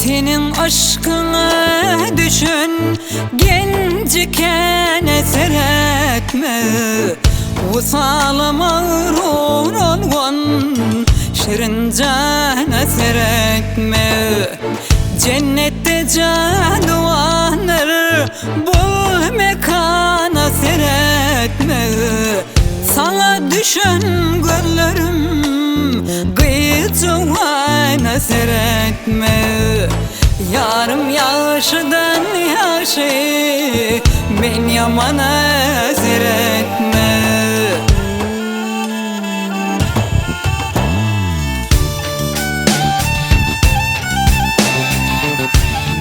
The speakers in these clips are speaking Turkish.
Senin aşkına düşün genciken eser etme. Vusalım ağır olgan şirin can eser etme. Cennette canlanır bu mekana seyretme. Sana düşen gönlüm kıyıcıvana seyretme. Yarım yaşıdan yaşı men yamana seyretme.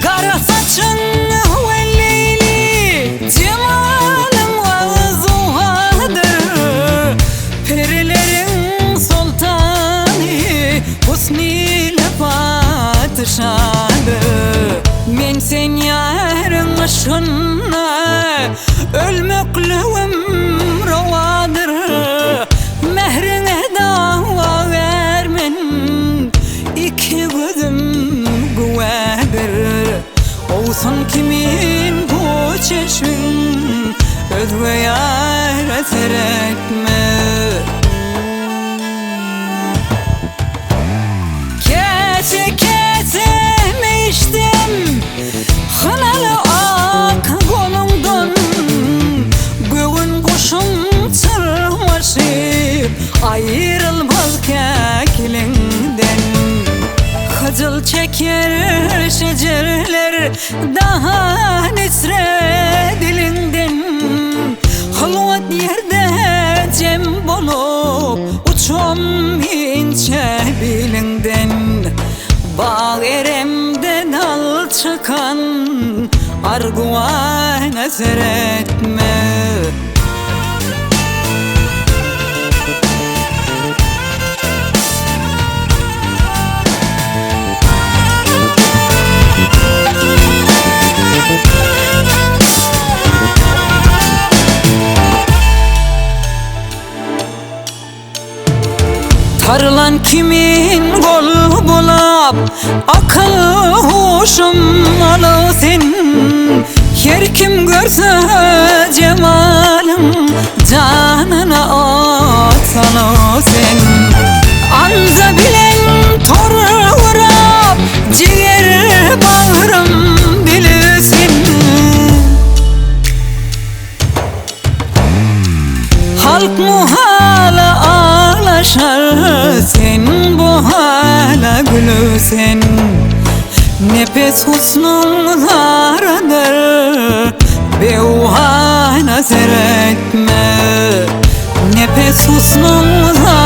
Kara saçın ve leyli cemalın vazuhadır. Perilerin sultanı husniyle padişadır. Men sen yarın aşkına ölmekliğim ravadır. Mehrine dava vermen iki gözüm güvedir. Olsun kimin bu çeşmin özve yar eser etme. Kese kese mi içtim hınalı ak kolumdan. Göğün kuşum çırmaşıp ayrılmaz kekilinden. Hıcıl çeker şecerler daha nisre dilinden. Halvat yerde cem bolup uçum ince bilinden. Bağ eremden al çıkan arguvan eser etme. Tarılan kimin gol bulap akıl hoşum alı sen. Her kim görse cemalım canına atsalı sen. Anza bilen tor vurap ciğer bağrım bilirsin. Halk muhala ağlaşar sen bu hala gülüsen. Nefes husnun zaradır beuhana seyretme. Nefes husnun zaradır